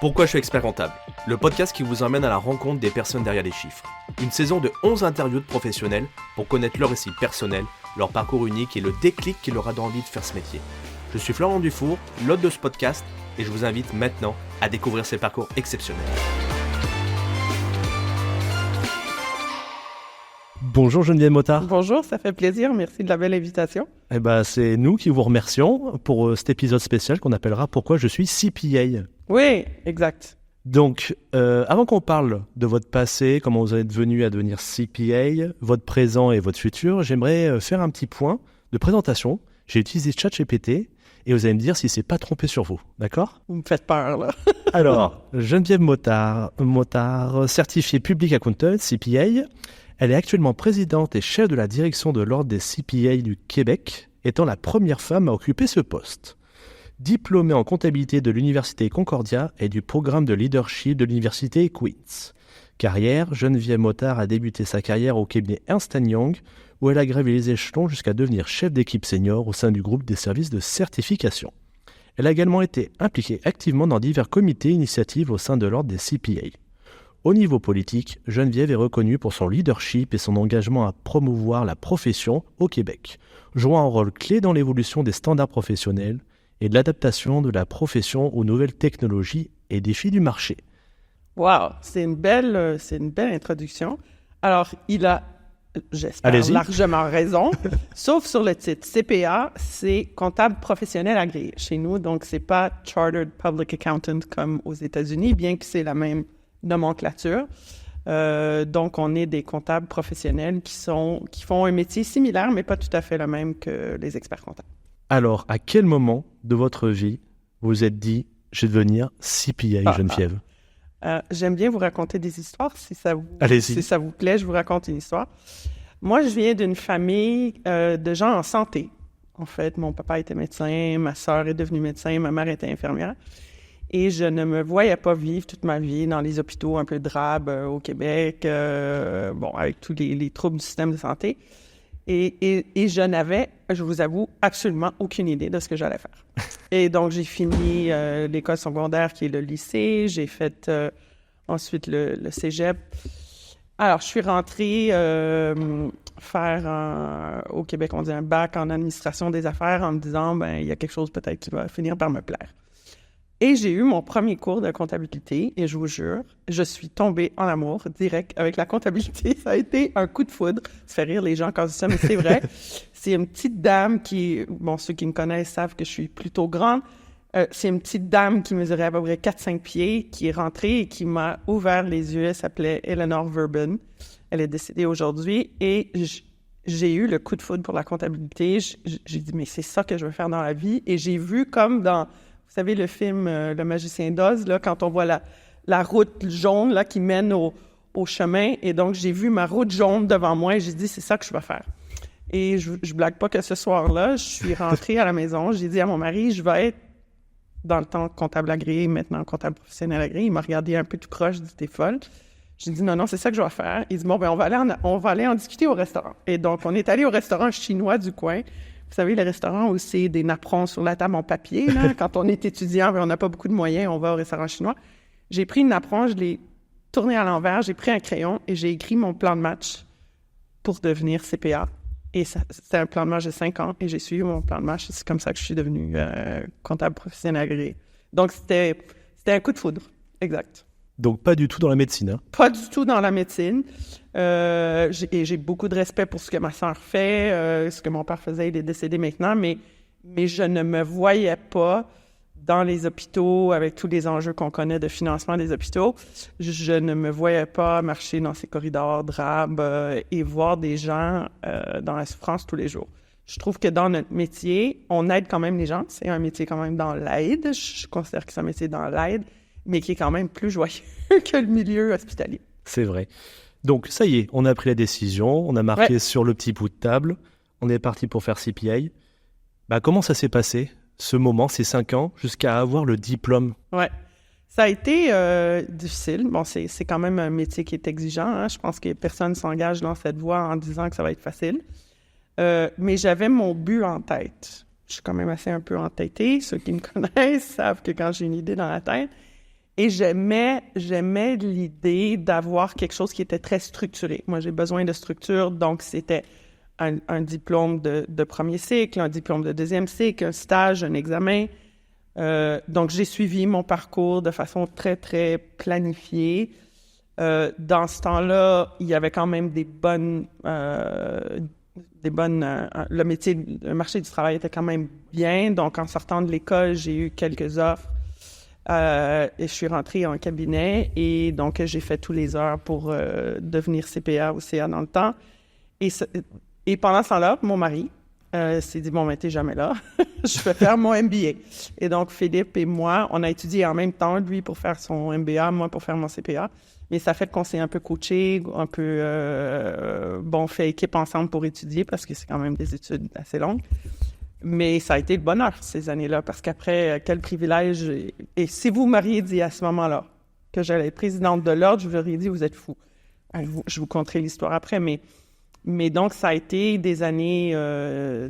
Pourquoi je suis expert comptable ? Le podcast qui vous emmène à la rencontre des personnes derrière les chiffres. Une saison de 11 interviews de professionnels pour connaître leur récit personnel, leur parcours unique et le déclic qui leur a donné envie de faire ce métier. Je suis Florent Dufour, l'hôte de ce podcast, et je vous invite maintenant à découvrir ces parcours exceptionnels. Bonjour Geneviève Motard. Bonjour, ça fait plaisir, merci de la belle invitation. C'est nous qui vous remercions pour cet épisode spécial qu'on appellera « Pourquoi je suis CPA ». Oui, exact. Donc, avant qu'on parle de votre passé, comment vous êtes venu à devenir CPA, votre présent et votre futur, j'aimerais faire un petit point de présentation. J'ai utilisé ChatGPT et vous allez me dire si c'est pas trompé sur vous, d'accord ? Vous me faites peur, là. Alors, Geneviève Motard, certifiée Public Accountant, CPA. Elle est actuellement présidente et chef de la direction de l'Ordre des CPA du Québec, étant la première femme à occuper ce poste. Diplômée en comptabilité de l'Université Concordia et du programme de leadership de l'Université Queen's. Carrière, Geneviève Motard a débuté sa carrière au cabinet Ernst & Young, où elle a gravi les échelons jusqu'à devenir chef d'équipe senior au sein du groupe des services de certification. Elle a également été impliquée activement dans divers comités et initiatives au sein de l'Ordre des CPA. Au niveau politique, Geneviève est reconnue pour son leadership et son engagement à promouvoir la profession au Québec, jouant un rôle clé dans l'évolution des standards professionnels et de l'adaptation de la profession aux nouvelles technologies et défis du marché. Wow, c'est une belle introduction. Alors, il a, j'espère, largement raison, sauf sur le titre. CPA, c'est comptable professionnel agréé chez nous, donc c'est pas Chartered Public Accountant comme aux États-Unis, bien que c'est la même nomenclature. Donc, on est des comptables professionnels qui font un métier similaire, mais pas tout à fait le même que les experts comptables. Alors, à quel moment de votre vie vous vous êtes dit « je vais devenir CPA, Geneviève » J'aime bien vous raconter des histoires. Si ça vous plaît, je vous raconte une histoire. Moi, je viens d'une famille de gens en santé. En fait, mon papa était médecin, ma sœur est devenue médecin, ma mère était infirmière. Et je ne me voyais pas vivre toute ma vie dans les hôpitaux un peu drabes au Québec, avec tous les troubles du système de santé. Et je n'avais, je vous avoue, absolument aucune idée de ce que j'allais faire. Et donc, j'ai fini l'école secondaire qui est le lycée. J'ai fait ensuite le cégep. Alors, je suis rentrée faire au Québec, on dit un bac en administration des affaires en me disant, il y a quelque chose peut-être qui va finir par me plaire. Et j'ai eu mon premier cours de comptabilité et je vous jure, je suis tombée en amour direct avec la comptabilité. Ça a été un coup de foudre. Ça fait rire les gens quand je dis ça, mais c'est vrai. C'est une petite dame qui, ceux qui me connaissent savent que je suis plutôt grande. C'est une petite dame qui mesurait à peu près 4-5 pieds, qui est rentrée et qui m'a ouvert les yeux. Elle s'appelait Eleanor Verben. Elle est décédée aujourd'hui et j'ai eu le coup de foudre pour la comptabilité. J'ai dit, mais c'est ça que je veux faire dans la vie. Et j'ai vu comme dans... Vous savez, le film Le Magicien d'Oz, là, quand on voit la route jaune là, qui mène au chemin. Et donc, j'ai vu ma route jaune devant moi et j'ai dit, c'est ça que je vais faire. Et je blague pas que ce soir-là, je suis rentrée à la maison. J'ai dit à mon mari, je vais être dans le temps comptable agréé, maintenant comptable professionnel agréé. Il m'a regardé un peu tout croche, il dit, t'es folle. J'ai dit, non, c'est ça que je vais faire. Il dit, on va aller en discuter au restaurant. Et donc, on est allé au restaurant chinois du coin. Vous savez, les restaurants où c'est des napperons sur la table en papier, là. Quand on est étudiant et on n'a pas beaucoup de moyens, on va au restaurant chinois. J'ai pris une napperon, je l'ai tourné à l'envers, j'ai pris un crayon et j'ai écrit mon plan de match pour devenir CPA. Et c'était un plan de match de 5 ans et j'ai suivi mon plan de match. C'est comme ça que je suis devenue comptable professionnel agréé. Donc, c'était un coup de foudre. Exact. Donc, pas du tout dans la médecine, hein? Pas du tout dans la médecine. J'ai beaucoup de respect pour ce que ma sœur fait, ce que mon père faisait, il est décédé maintenant, mais je ne me voyais pas dans les hôpitaux avec tous les enjeux qu'on connaît de financement des hôpitaux. Je ne me voyais pas marcher dans ces corridors drabes et voir des gens dans la souffrance tous les jours. Je trouve que dans notre métier, on aide quand même les gens. C'est un métier quand même dans l'aide. Je considère que c'est un métier dans l'aide, mais qui est quand même plus joyeux que le milieu hospitalier. C'est vrai. Donc, ça y est, on a pris la décision, on a marqué sur le petit bout de table, on est parti pour faire CPA. Comment ça s'est passé, ce moment, ces 5 ans, jusqu'à avoir le diplôme? Ouais, ça a été difficile. C'est quand même un métier qui est exigeant, hein. Je pense que personne ne s'engage dans cette voie en disant que ça va être facile. Mais j'avais mon but en tête. Je suis quand même assez un peu entêtée. Ceux qui me connaissent savent que quand j'ai une idée dans la tête, Et j'aimais l'idée d'avoir quelque chose qui était très structuré. Moi, j'ai besoin de structure, donc c'était un diplôme de premier cycle, un diplôme de deuxième cycle, un stage, un examen. Donc, j'ai suivi mon parcours de façon très, très planifiée. Dans ce temps-là, il y avait quand même le marché du travail était quand même bien. Donc, en sortant de l'école, j'ai eu quelques offres. Et je suis rentrée en cabinet et donc j'ai fait tous les heures pour devenir CPA ou CA dans le temps. Et pendant ce temps-là, mon mari s'est dit, bon, ben, t'es jamais là. Je vais faire mon MBA. Et donc, Philippe et moi, on a étudié en même temps, lui pour faire son MBA, moi pour faire mon CPA. Mais ça fait qu'on s'est un peu coaché, un peu, fait équipe ensemble pour étudier parce que c'est quand même des études assez longues. Mais ça a été le bonheur, ces années-là, parce qu'après, quel privilège. Et si vous m'auriez dit à ce moment-là que j'allais être présidente de l'Ordre, je vous aurais dit, vous êtes fous. Je vous conterai l'histoire après, mais donc, ça a été des années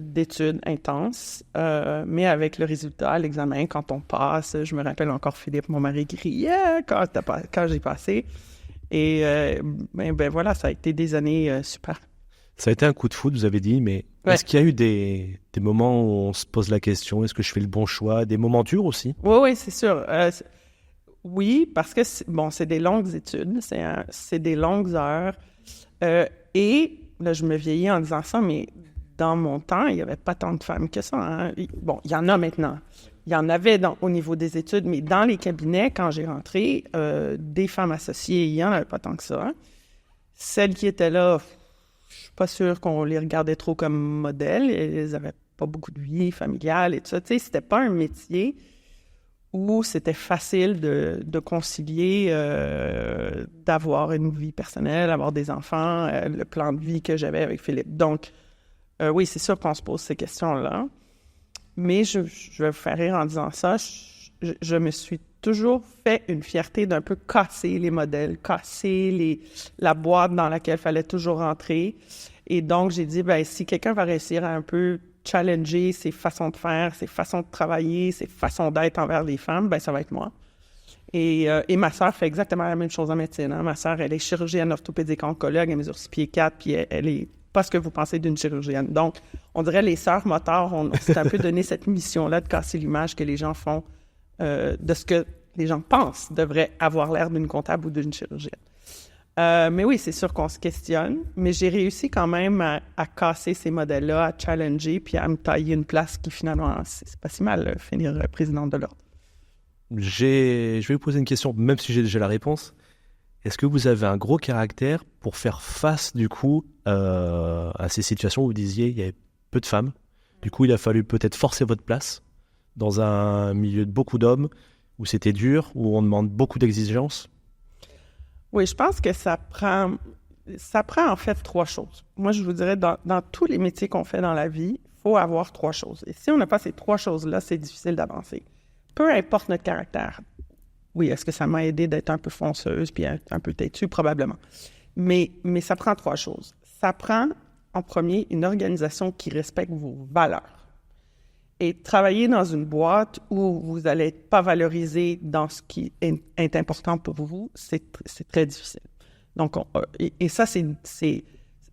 d'études intenses, mais avec le résultat, l'examen, quand on passe, je me rappelle encore Philippe, mon mari, qui criait quand j'ai passé. Et voilà, ça a été des années super. Ça a été un coup de foudre, vous avez dit, mais est-ce qu'il y a eu des moments où on se pose la question, est-ce que je fais le bon choix, des moments durs aussi? Oui, c'est sûr. Oui, parce que c'est des longues études, c'est des longues heures. Et là, je me vieillis en disant ça, mais dans mon temps, il n'y avait pas tant de femmes que ça. Hein. Bon, il y en a maintenant. Il y en avait au niveau des études, mais dans les cabinets, quand j'ai rentré, des femmes associées, il n'y en avait pas tant que ça. Hein. Celles qui étaient là, je suis pas sûre qu'on les regardait trop comme modèles. Elles n'avaient pas beaucoup de vie familiale et tout ça. Tu sais, c'était pas un métier où c'était facile de concilier, d'avoir une vie personnelle, avoir des enfants, le plan de vie que j'avais avec Philippe. Donc, oui, c'est sûr qu'on se pose ces questions-là. Mais je vais vous faire rire en disant ça. Je me suis toujours fait une fierté d'un peu casser les modèles, casser la boîte dans laquelle il fallait toujours rentrer. Et donc, j'ai dit, si quelqu'un va réussir à un peu challenger ses façons de faire, ses façons de travailler, ses façons d'être envers les femmes, ça va être moi. Et ma sœur fait exactement la même chose en médecine. Hein. Ma sœur, elle est chirurgienne orthopédique oncologue, elle mesure 6 pieds 4, puis elle est pas ce que vous pensez d'une chirurgienne. Donc, on dirait les sœurs motards, on s'est un peu donné cette mission-là de casser l'image que les gens font de ce que les gens pensent devrait avoir l'air d'une comptable ou d'une chirurgienne. Mais oui, c'est sûr qu'on se questionne, mais j'ai réussi quand même à casser ces modèles-là, à challenger, puis à me tailler une place qui finalement, c'est pas si mal, finir présidente de l'Ordre. Je vais vous poser une question, même si j'ai déjà la réponse. Est-ce que vous avez un gros caractère pour faire face, du coup, à ces situations où vous disiez il y avait peu de femmes? Du coup, il a fallu peut-être forcer votre place dans un milieu de beaucoup d'hommes, où c'était dur, où on demande beaucoup d'exigences? Oui, je pense que ça prend en fait 3 choses. Moi, je vous dirais, dans tous les métiers qu'on fait dans la vie, il faut avoir 3 choses. Et si on n'a pas ces 3 choses-là, c'est difficile d'avancer. Peu importe notre caractère. Oui, est-ce que ça m'a aidé d'être un peu fonceuse puis un peu têtue? Probablement. Mais ça prend 3 choses. Ça prend, en premier, une organisation qui respecte vos valeurs. Et travailler dans une boîte où vous n'allez pas valorisé dans ce qui est important pour vous, c'est très difficile. Donc, et ça, c'est,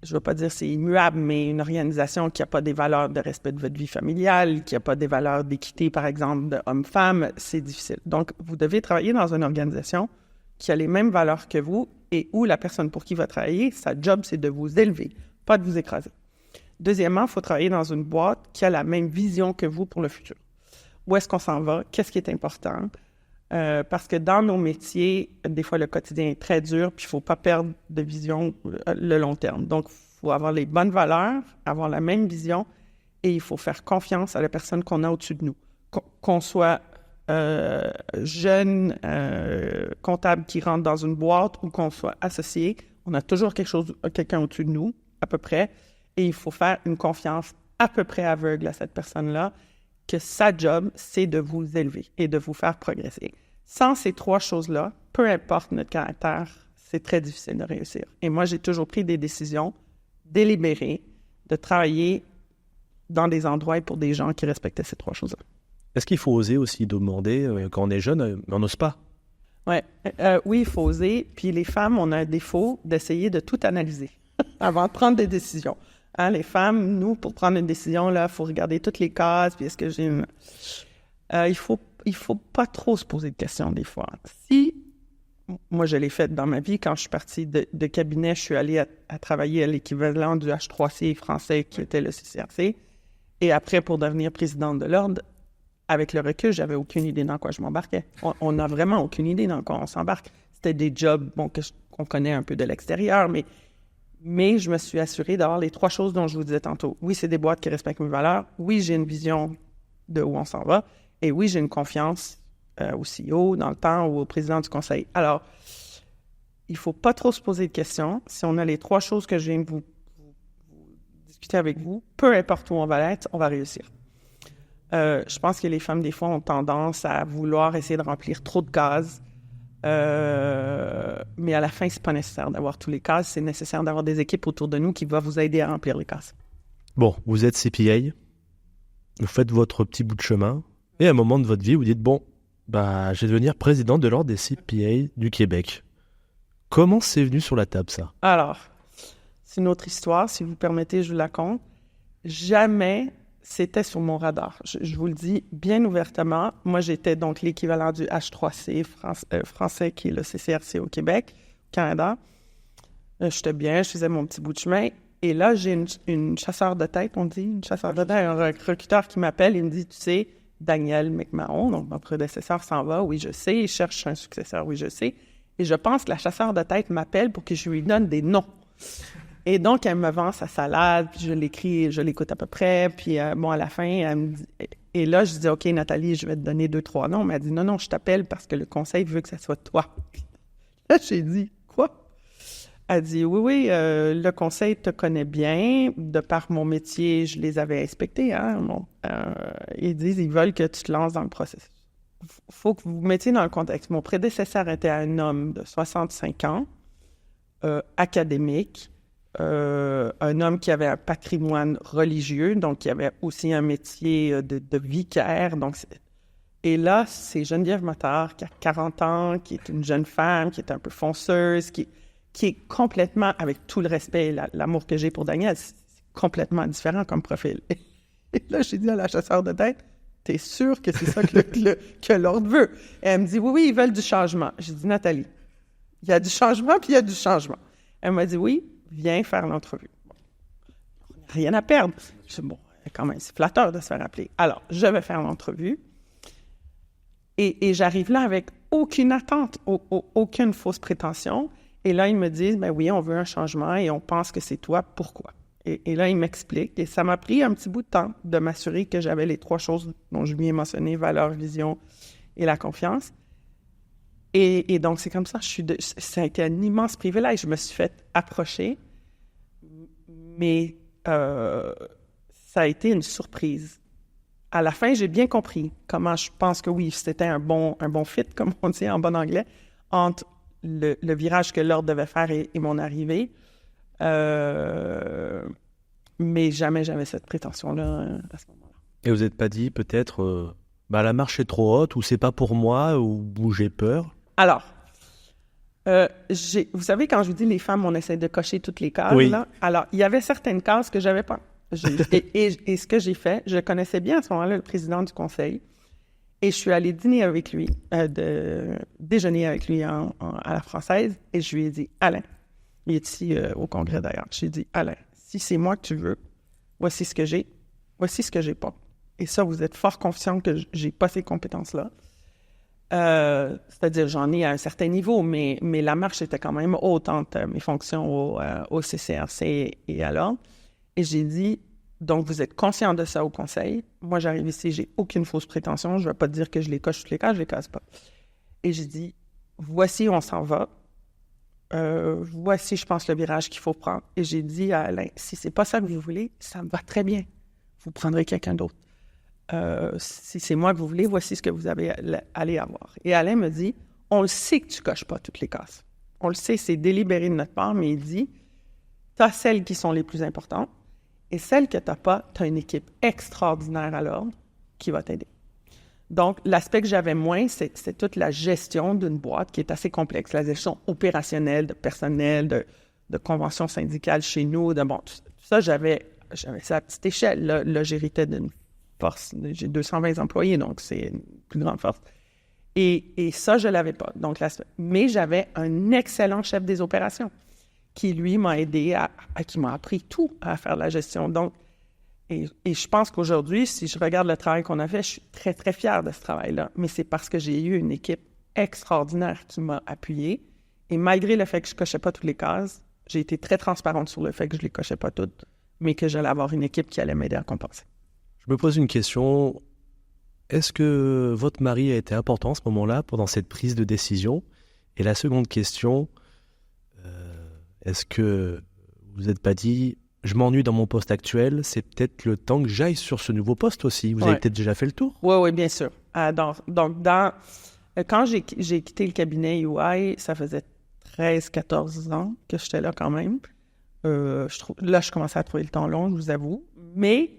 je ne veux pas dire c'est immuable, mais une organisation qui n'a pas des valeurs de respect de votre vie familiale, qui n'a pas des valeurs d'équité, par exemple, de homme-femme, c'est difficile. Donc, vous devez travailler dans une organisation qui a les mêmes valeurs que vous et où la personne pour qui va travailler, sa job, c'est de vous élever, pas de vous écraser. Deuxièmement, il faut travailler dans une boîte qui a la même vision que vous pour le futur. Où est-ce qu'on s'en va? Qu'est-ce qui est important? Parce que dans nos métiers, des fois, le quotidien est très dur, puis il ne faut pas perdre de vision le long terme. Donc, il faut avoir les bonnes valeurs, avoir la même vision, et il faut faire confiance à la personne qu'on a au-dessus de nous. Qu'on soit jeune, comptable qui rentre dans une boîte ou qu'on soit associé, on a toujours quelqu'un au-dessus de nous, à peu près, et il faut faire une confiance à peu près aveugle à cette personne-là, que sa job, c'est de vous élever et de vous faire progresser. Sans ces 3 choses-là, peu importe notre caractère, c'est très difficile de réussir. Et moi, j'ai toujours pris des décisions délibérées de travailler dans des endroits et pour des gens qui respectaient ces 3 choses-là. Est-ce qu'il faut oser aussi demander, quand on est jeune, mais on n'ose pas? Ouais. Oui, il faut oser. Puis les femmes, on a un défaut d'essayer de tout analyser avant de prendre des décisions. Hein, les femmes, nous, pour prendre une décision, il faut regarder toutes les cases. Puis est-ce que j'ai une... il faut pas trop se poser de questions des fois. Si, moi, je l'ai fait dans ma vie, quand je suis partie de cabinet, je suis allée à travailler à l'équivalent du H3C français qui était le CCRC. Et après, pour devenir présidente de l'Ordre, avec le recul, j'avais aucune idée dans quoi je m'embarquais. On n'a vraiment aucune idée dans quoi on s'embarque. C'était des jobs qu'on connaît un peu de l'extérieur, mais je me suis assurée d'avoir les 3 choses dont je vous disais tantôt. Oui, c'est des boîtes qui respectent mes valeurs. Oui, j'ai une vision de où on s'en va. Et oui, j'ai une confiance au CEO dans le temps ou au président du conseil. Alors, il ne faut pas trop se poser de questions. Si on a les 3 choses que je viens de vous discuter avec vous, peu importe où on va être, on va réussir. Je pense que les femmes, des fois, ont tendance à vouloir essayer de remplir trop de cases. Mais à la fin, c'est pas nécessaire d'avoir tous les cases. C'est nécessaire d'avoir des équipes autour de nous qui vont vous aider à remplir les cases. Bon, vous êtes CPA, vous faites votre petit bout de chemin, et à un moment de votre vie, vous dites, bon, je vais devenir président de l'Ordre des CPA du Québec. Comment c'est venu sur la table, ça? Alors, c'est une autre histoire. Si vous permettez, je vous la conte. Jamais c'était sur mon radar. Je vous le dis bien ouvertement. Moi, j'étais donc l'équivalent du H3C français, qui est le CCRC au Québec, au Canada. J'étais bien, je faisais mon petit bout de chemin. Et là, j'ai une chasseur de tête, on dit, une chasseur de tête, un recruteur qui m'appelle et me dit, tu sais, Daniel McMahon, donc mon prédécesseur s'en va, oui, je sais, il cherche un successeur, oui, je sais. Et je pense que la chasseur de tête m'appelle pour que je lui donne des noms. Et donc, elle me vend sa salade, puis je l'écris, je l'écoute à peu près, puis à la fin, elle me dit... Et là, je dis, OK, Nathalie, je vais te donner 2-3 noms. Mais elle dit, non, je t'appelle parce que le conseil veut que ça soit toi. Là, j'ai dit, quoi? Elle dit, oui, le conseil te connaît bien. De par mon métier, je les avais inspectés. Hein? Ils disent, ils veulent que tu te lances dans le processus. Faut que vous vous mettiez dans le contexte. Mon prédécesseur était un homme de 65 ans, académique, un homme qui avait un patrimoine religieux, donc qui avait aussi un métier de vicaire. Et là, c'est Geneviève Motard, qui a 40 ans, qui est une jeune femme, qui est un peu fonceuse, qui est complètement, avec tout le respect et l'amour que j'ai pour Daniel, c'est complètement différent comme profil. Et là, j'ai dit à la chasseur de tête, t'es sûr que c'est ça que l'ordre veut? Et elle me dit, oui, ils veulent du changement. J'ai dit, Nathalie, il y a du changement, puis il y a du changement. Elle m'a dit, oui, viens faire l'entrevue. Bon, on n'a rien à perdre. Je dis, bon, quand même, c'est flatteur de se faire appeler. Alors, je vais faire l'entrevue. Et j'arrive là avec aucune attente, aucune fausse prétention. Et là, ils me disent, ben oui, on veut un changement et on pense que c'est toi. Pourquoi? Et là, ils m'expliquent. Et ça m'a pris un petit bout de temps de m'assurer que j'avais les 3 choses dont je viens mentionner, valeur, vision et la confiance. Et donc, c'est comme ça, ça a été un immense privilège. Je me suis fait approcher, mais ça a été une surprise. À la fin, j'ai bien compris comment je pense que oui, c'était un bon fit, comme on dit en bon anglais, entre le virage que l'ordre devait faire et mon arrivée. Mais jamais j'avais cette prétention-là à ce moment-là. Et vous n'êtes pas dit peut-être, la marche est trop haute, ou c'est pas pour moi, ou j'ai peur? Alors, vous savez, quand je vous dis les femmes, on essaie de cocher toutes les cases, oui. Là. Alors, il y avait certaines cases que j'avais pas. Et ce que j'ai fait, je connaissais bien à ce moment-là le président du conseil, et je suis allée dîner avec lui, déjeuner avec lui à la française, et je lui ai dit, Alain, il est ici au congrès d'ailleurs, je lui ai dit, Alain, si c'est moi que tu veux, voici ce que j'ai, voici ce que j'ai pas. Et ça, vous êtes fort confiant que j'ai pas ces compétences-là. C'est-à-dire, j'en ai à un certain niveau, mais la marche était quand même haute entre mes fonctions au CCRC et à l'ordre. Et j'ai dit, donc vous êtes conscient de ça au conseil. Moi, j'arrive ici, j'ai aucune fausse prétention. Je ne vais pas te dire que je les coche toutes les cases, je les casse pas. Et j'ai dit, voici où on s'en va. Voici, je pense, le virage qu'il faut prendre. Et j'ai dit à Alain, si c'est pas ça que vous voulez, ça me va très bien. Vous prendrez quelqu'un d'autre. Si c'est moi que vous voulez, voici ce que vous allez avoir. Et Alain me dit, on le sait que tu coches pas toutes les cases. On le sait, c'est délibéré de notre part, mais il dit, tu as celles qui sont les plus importantes et celles que tu n'as pas, tu as une équipe extraordinaire à l'ordre qui va t'aider. Donc, l'aspect que j'avais moins, c'est toute la gestion d'une boîte qui est assez complexe. La gestion opérationnelle, de personnel, de conventions syndicales chez nous. Tout ça, j'avais ça à petite échelle. Là, j'héritais d'une force. J'ai 220 employés, donc c'est une plus grande force. Et ça, je ne l'avais pas. Donc, mais j'avais un excellent chef des opérations qui, lui, m'a aidé, qui m'a appris tout à faire la gestion. Donc, et je pense qu'aujourd'hui, si je regarde le travail qu'on a fait, je suis très, très fière de ce travail-là. Mais c'est parce que j'ai eu une équipe extraordinaire qui m'a appuyée. Et malgré le fait que je ne cochais pas toutes les cases, j'ai été très transparente sur le fait que je ne les cochais pas toutes, mais que j'allais avoir une équipe qui allait m'aider à compenser. Je me pose une question. Est-ce que votre mari a été important à ce moment-là, pendant cette prise de décision? Et la seconde question, est-ce que vous n'êtes pas dit... Je m'ennuie dans mon poste actuel, c'est peut-être le temps que j'aille sur ce nouveau poste aussi. Vous avez peut-être déjà fait le tour? Oui, bien sûr. Quand j'ai quitté le cabinet EY, ça faisait 13-14 ans que j'étais là quand même. Je commençais à trouver le temps long, je vous avoue. Mais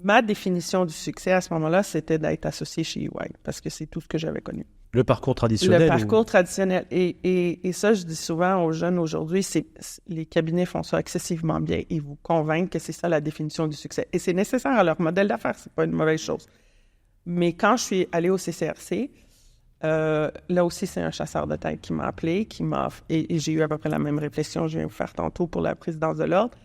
ma définition du succès à ce moment-là, c'était d'être associé chez EY, parce que c'est tout ce que j'avais connu. Le parcours traditionnel? Le parcours traditionnel. Et ça, je dis souvent aux jeunes aujourd'hui, les cabinets font ça excessivement bien. Ils vous convainquent que c'est ça la définition du succès. Et c'est nécessaire à leur modèle d'affaires, c'est pas une mauvaise chose. Mais quand je suis allée au CCRC, là aussi, c'est un chasseur de tête qui m'a appelé, et j'ai eu à peu près la même réflexion que je viens de vous faire tantôt pour la présidence de l'Ordre.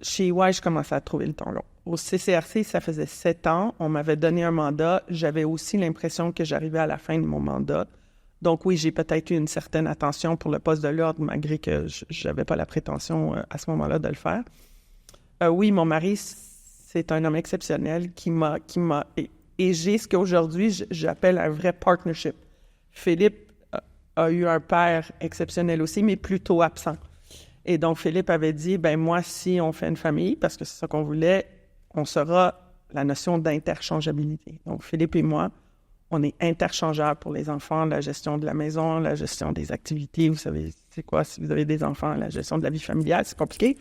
Chez EY, je commençais à trouver le temps long. Au CCRC, ça faisait 7 ans. On m'avait donné un mandat. J'avais aussi l'impression que j'arrivais à la fin de mon mandat. Donc oui, j'ai peut-être eu une certaine attention pour le poste de l'Ordre, malgré que je n'avais pas la prétention à ce moment-là de le faire. Oui, mon mari, c'est un homme exceptionnel qui m'a et j'ai ce qu'aujourd'hui j'appelle un vrai partnership. Philippe a eu un père exceptionnel aussi, mais plutôt absent. Et donc, Philippe avait dit, moi, si on fait une famille, parce que c'est ça qu'on voulait, on sera la notion d'interchangeabilité. Donc, Philippe et moi, on est interchangeables pour les enfants, la gestion de la maison, la gestion des activités. Vous savez, c'est quoi, si vous avez des enfants, la gestion de la vie familiale, c'est compliqué.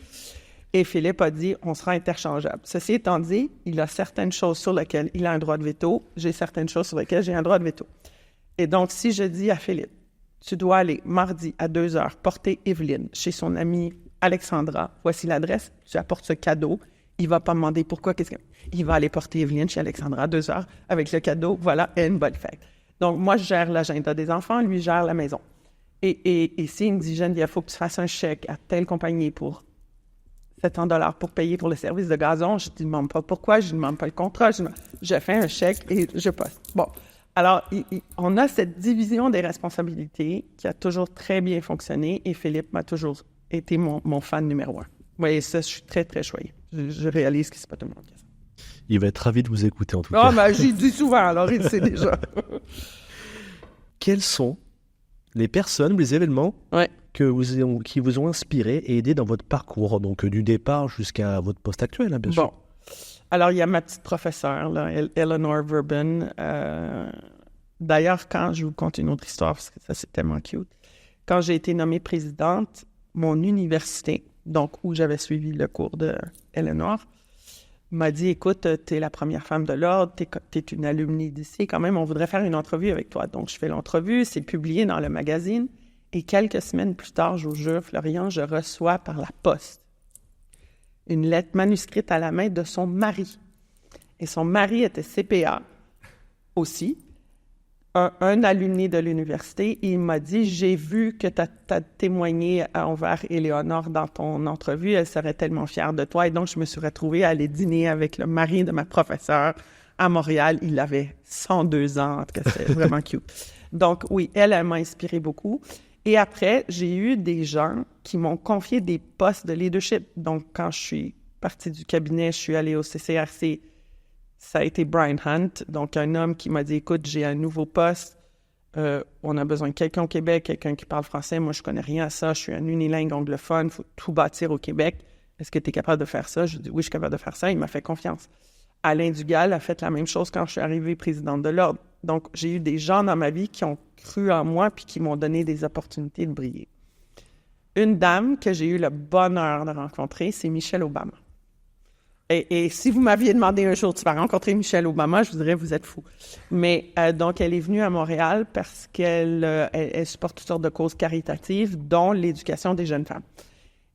Et Philippe a dit, on sera interchangeables. Ceci étant dit, il a certaines choses sur lesquelles il a un droit de veto, j'ai certaines choses sur lesquelles j'ai un droit de veto. Et donc, si je dis à Philippe, tu dois aller mardi à 2h porter Evelyne chez son amie Alexandra. Voici l'adresse. Tu apportes ce cadeau. Il ne va pas me demander pourquoi. Il va aller porter Evelyne chez Alexandra à 2h avec le cadeau. Voilà, et une bonne fête. Donc, moi, je gère l'agenda des enfants. Lui gère la maison. Et s'il me dit, Geneviève, il faut que tu fasses un chèque à telle compagnie pour $700 pour payer pour le service de gazon, je ne demande pas pourquoi, je ne demande pas le contrat. Je fais un chèque et je poste. Bon. Alors, on a cette division des responsabilités qui a toujours très bien fonctionné et Philippe m'a toujours été mon fan numéro 1. Oui, ça, je suis très, très choyée. Je réalise que c'est pas tout le monde qui a ça. Il va être ravi de vous écouter en tout cas. Ah, j'y dis souvent, alors il sait déjà. Quels sont les personnes ou les événements qui vous ont inspiré et aidé dans votre parcours, donc du départ jusqu'à votre poste actuel, hein, bien sûr? Bon. Alors, il y a ma petite professeure, là, Eleanor Verben. D'ailleurs, quand je vous conte une autre histoire, parce que ça, c'est tellement cute. Quand j'ai été nommée présidente, mon université, donc où j'avais suivi le cours de Eleanor, m'a dit, écoute, tu es la première femme de l'Ordre, tu es une alumni d'ici, quand même, on voudrait faire une entrevue avec toi. Donc, je fais l'entrevue, c'est publié dans le magazine. Et quelques semaines plus tard, je vous jure, Florian, je reçois par la poste une lettre manuscrite à la main de son mari. Et son mari était CPA aussi, un alumni de l'université. Et il m'a dit, j'ai vu que tu as témoigné envers Éléonore dans ton entrevue. Elle serait tellement fière de toi. Et donc, je me suis retrouvée à aller dîner avec le mari de ma professeure à Montréal. Il avait 102 ans. En tout cas, c'était vraiment cute. Donc, oui, elle m'a inspiré beaucoup. Et après, j'ai eu des gens qui m'ont confié des postes de leadership. Donc, quand je suis partie du cabinet, je suis allée au CCRC. Ça a été Brian Hunt, donc un homme qui m'a dit, écoute, j'ai un nouveau poste. On a besoin de quelqu'un au Québec, quelqu'un qui parle français. Moi, je connais rien à ça. Je suis un unilingue anglophone. Il faut tout bâtir au Québec. Est-ce que tu es capable de faire ça? Je dis, oui, je suis capable de faire ça. Il m'a fait confiance. Alain Dugal a fait la même chose quand je suis arrivée présidente de l'Ordre. Donc, j'ai eu des gens dans ma vie qui ont cru en moi puis qui m'ont donné des opportunités de briller. Une dame que j'ai eu le bonheur de rencontrer, c'est Michelle Obama. Et si vous m'aviez demandé un jour, tu vas rencontrer Michelle Obama, je vous dirais, vous êtes fou. Mais donc, elle est venue à Montréal parce elle supporte toutes sortes de causes caritatives, dont l'éducation des jeunes femmes.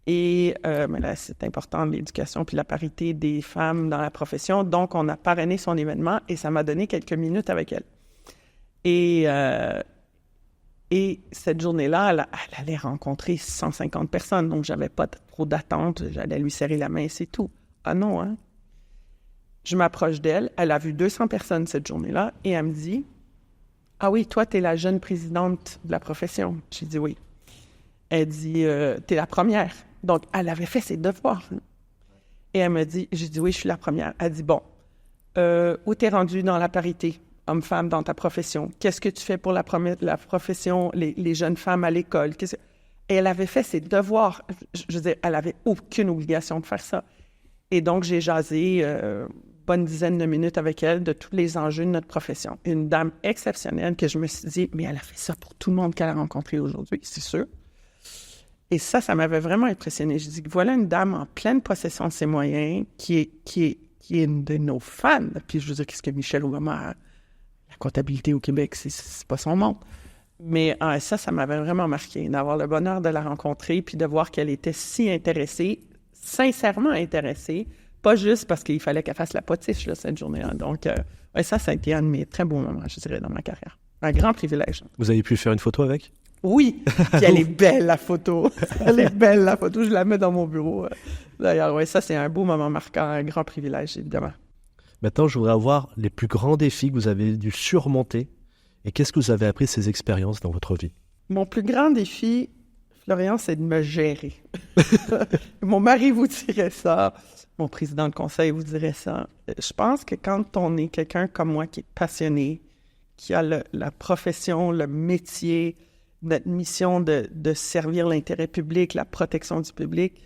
Et mais là, c'est important, l'éducation puis la parité des femmes dans la profession. Donc, on a parrainé son événement et ça m'a donné quelques minutes avec elle. Et cette journée-là, elle allait rencontrer 150 personnes, donc j'avais pas trop d'attente. J'allais lui serrer la main et c'est tout. Ah non, hein? Je m'approche d'elle. Elle a vu 200 personnes cette journée-là et elle me dit « Ah oui, toi, t'es la jeune présidente de la profession. » J'ai dit « Oui. » Elle dit « T'es la première. » Donc, elle avait fait ses devoirs. Et elle me dit, j'ai dit « Oui, je suis la première. » Elle dit « Bon, où t'es rendue dans la parité homme-femme dans ta profession? Qu'est-ce que tu fais pour la profession, les jeunes femmes à l'école? » Et elle avait fait ses devoirs. Je veux dire, elle avait aucune obligation de faire ça. Et donc, j'ai jasé bonne dizaine de minutes avec elle de tous les enjeux de notre profession. Une dame exceptionnelle que je me suis dit, mais elle a fait ça pour tout le monde qu'elle a rencontré aujourd'hui, c'est sûr. Et ça m'avait vraiment impressionnée. Je dis, voilà une dame en pleine possession de ses moyens, qui est une de nos fans. Puis je veux dire, qu'est-ce que Michelle Obama, la comptabilité au Québec, c'est pas son monde. Mais ça m'avait vraiment marqué, d'avoir le bonheur de la rencontrer, puis de voir qu'elle était si intéressée, sincèrement intéressée, pas juste parce qu'il fallait qu'elle fasse la potiche là, cette journée-là. Donc, ça a été un de mes très beaux moments, je dirais, dans ma carrière. Un grand privilège. Vous avez pu faire une photo avec? Oui, puis elle est belle, la photo. Elle est belle, la photo. Je la mets dans mon bureau. D'ailleurs, ça, c'est un beau moment marquant, un grand privilège, évidemment. Maintenant, je voudrais avoir les plus grands défis que vous avez dû surmonter. Et qu'est-ce que vous avez appris de ces expériences dans votre vie? Mon plus grand défi, Florian, c'est de me gérer. Mon mari vous dirait ça. Mon président de conseil vous dirait ça. Je pense que quand on est quelqu'un comme moi qui est passionné, qui a la profession, le métier, notre mission de servir l'intérêt public, la protection du public,